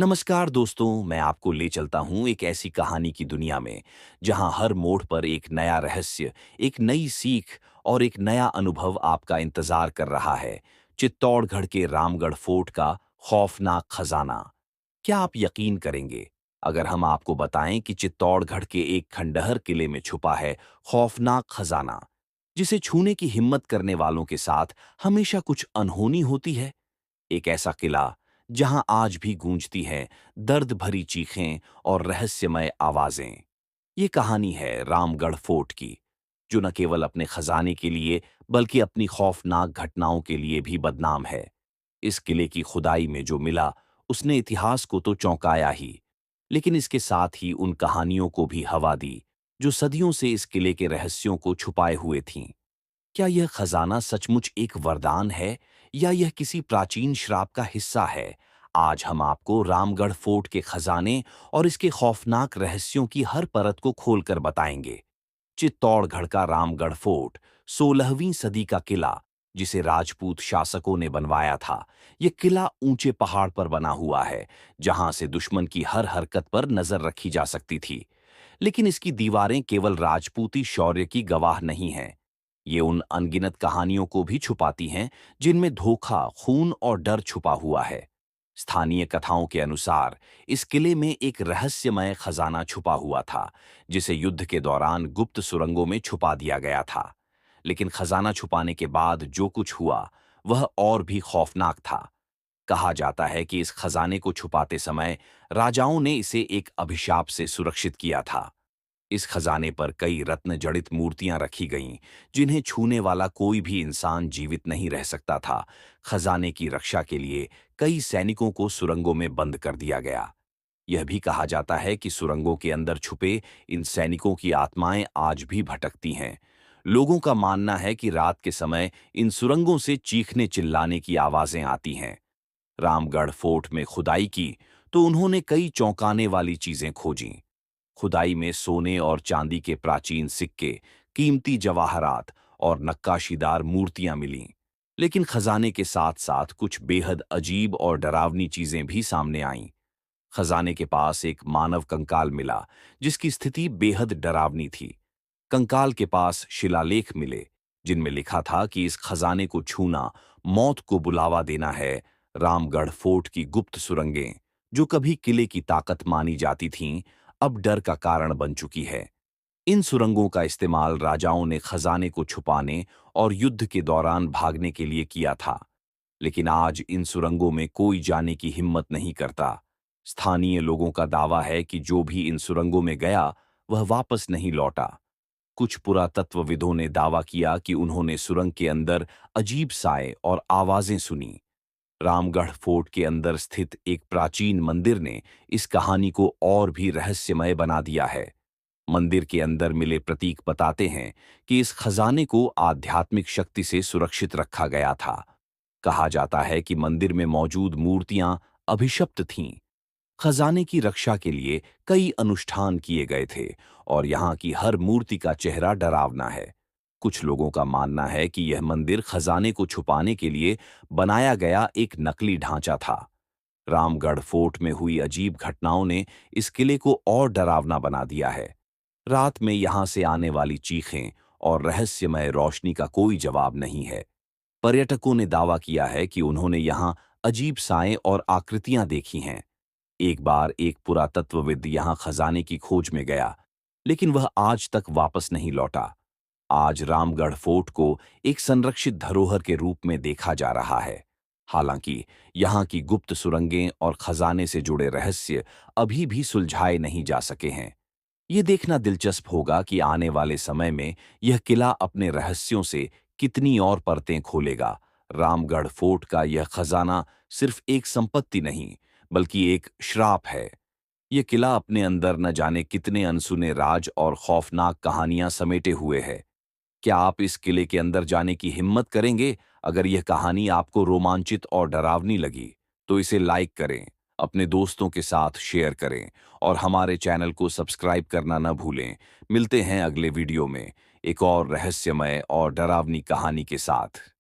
नमस्कार दोस्तों, मैं आपको ले चलता हूँ एक ऐसी कहानी की दुनिया में जहाँ हर मोड़ पर एक नया रहस्य, एक नई सीख और एक नया अनुभव आपका इंतजार कर रहा है। चित्तौड़गढ़ के रामगढ़ फोर्ट का खौफनाक खजाना। क्या आप यकीन करेंगे अगर हम आपको बताएं कि चित्तौड़गढ़ के एक खंडहर किले में छुपा है खौफनाक खजाना, जिसे छूने की हिम्मत करने वालों के साथ हमेशा कुछ अनहोनी होती है। एक ऐसा किला जहां आज भी गूंजती हैं दर्द भरी चीखें और रहस्यमय आवाजें। ये कहानी है रामगढ़ फोर्ट की, जो न केवल अपने खजाने के लिए बल्कि अपनी खौफनाक घटनाओं के लिए भी बदनाम है। इस किले की खुदाई में जो मिला उसने इतिहास को तो चौंकाया ही, लेकिन इसके साथ ही उन कहानियों को भी हवा दी जो सदियों से इस किले के रहस्यों को छुपाए हुए थीं। क्या यह खजाना सचमुच एक वरदान है या यह किसी प्राचीन श्राप का हिस्सा है? आज हम आपको रामगढ़ फोर्ट के खजाने और इसके खौफनाक रहस्यों की हर परत को खोलकर बताएंगे। चित्तौड़गढ़ का रामगढ़ फोर्ट 16वीं सदी का किला, जिसे राजपूत शासकों ने बनवाया था। यह किला ऊंचे पहाड़ पर बना हुआ है, जहां से दुश्मन की हर हरकत पर नजर रखी जा सकती थी। लेकिन इसकी दीवारें केवल राजपूती शौर्य की गवाह नहीं हैं। ये उन अनगिनत कहानियों को भी छुपाती हैं जिनमें धोखा, खून और डर छुपा हुआ है। स्थानीय कथाओं के अनुसार इस किले में एक रहस्यमय खजाना छुपा हुआ था, जिसे युद्ध के दौरान गुप्त सुरंगों में छुपा दिया गया था। लेकिन खजाना छुपाने के बाद जो कुछ हुआ, वह और भी खौफनाक था। कहा जाता है कि इस खजाने को छुपाते समय राजाओं ने इसे एक अभिशाप से सुरक्षित किया था। इस खजाने पर कई रत्न जड़ित मूर्तियां रखी गईं, जिन्हें छूने वाला कोई भी इंसान जीवित नहीं रह सकता था। खजाने की रक्षा के लिए कई सैनिकों को सुरंगों में बंद कर दिया गया। यह भी कहा जाता है कि सुरंगों के अंदर छुपे इन सैनिकों की आत्माएं आज भी भटकती हैं। लोगों का मानना है कि रात के समय इन सुरंगों से चीखने चिल्लाने की आवाजें आती हैं। रामगढ़ फोर्ट में खुदाई की तो उन्होंने कई चौंकाने वाली चीजें खोजीं। खुदाई में सोने और चांदी के प्राचीन सिक्के, कीमती जवाहरात और नक्काशीदार मूर्तियां मिलीं। लेकिन खजाने के साथ-साथ कुछ बेहद अजीब और डरावनी चीजें भी सामने आईं। खजाने के पास एक मानव कंकाल मिला, जिसकी स्थिति बेहद डरावनी थी। कंकाल के पास शिलालेख मिले, जिनमें लिखा था कि इस खजाने को छूना मौत को बुलावा देना है। रामगढ़ फोर्ट की गुप्त सुरंगें, जो कभी किले की ताकत मानी जाती थीं, अब डर का कारण बन चुकी है। इन सुरंगों का इस्तेमाल राजाओं ने खजाने को छुपाने और युद्ध के दौरान भागने के लिए किया था। लेकिन आज इन सुरंगों में कोई जाने की हिम्मत नहीं करता। स्थानीय लोगों का दावा है कि जो भी इन सुरंगों में गया, वह वापस नहीं लौटा। कुछ पुरातत्वविदों ने दावा किया कि उन्होंने सुरंग के अंदर अजीब साए और आवाजें सुनी। रामगढ़ फोर्ट के अंदर स्थित एक प्राचीन मंदिर ने इस कहानी को और भी रहस्यमय बना दिया है। मंदिर के अंदर मिले प्रतीक बताते हैं कि इस खजाने को आध्यात्मिक शक्ति से सुरक्षित रखा गया था। कहा जाता है कि मंदिर में मौजूद मूर्तियां अभिशप्त थीं। खजाने की रक्षा के लिए कई अनुष्ठान किए गए थे और यहाँ की हर मूर्ति का चेहरा डरावना है। कुछ लोगों का मानना है कि यह मंदिर खजाने को छुपाने के लिए बनाया गया एक नकली ढांचा था। रामगढ़ फोर्ट में हुई अजीब घटनाओं ने इस किले को और डरावना बना दिया है। रात में यहां से आने वाली चीखें और रहस्यमय रोशनी का कोई जवाब नहीं है। पर्यटकों ने दावा किया है कि उन्होंने यहां अजीब साएं और आकृतियां देखी हैं। एक बार एक पुरातत्वविद यहां खजाने की खोज में गया, लेकिन वह आज तक वापस नहीं लौटा। आज रामगढ़ फोर्ट को एक संरक्षित धरोहर के रूप में देखा जा रहा है। हालांकि यहाँ की गुप्त सुरंगें और खजाने से जुड़े रहस्य अभी भी सुलझाए नहीं जा सके हैं। ये देखना दिलचस्प होगा कि आने वाले समय में यह किला अपने रहस्यों से कितनी और परतें खोलेगा। रामगढ़ फोर्ट का यह खजाना सिर्फ एक संपत्ति नहीं, बल्कि एक श्राप है। ये किला अपने अंदर न जाने कितने अनसुने राज और खौफनाक कहानियां समेटे हुए है। क्या आप इस किले के अंदर जाने की हिम्मत करेंगे? अगर यह कहानी आपको रोमांचित और डरावनी लगी, तो इसे लाइक करें, अपने दोस्तों के साथ शेयर करें और हमारे चैनल को सब्सक्राइब करना न भूलें। मिलते हैं अगले वीडियो में एक और रहस्यमय और डरावनी कहानी के साथ।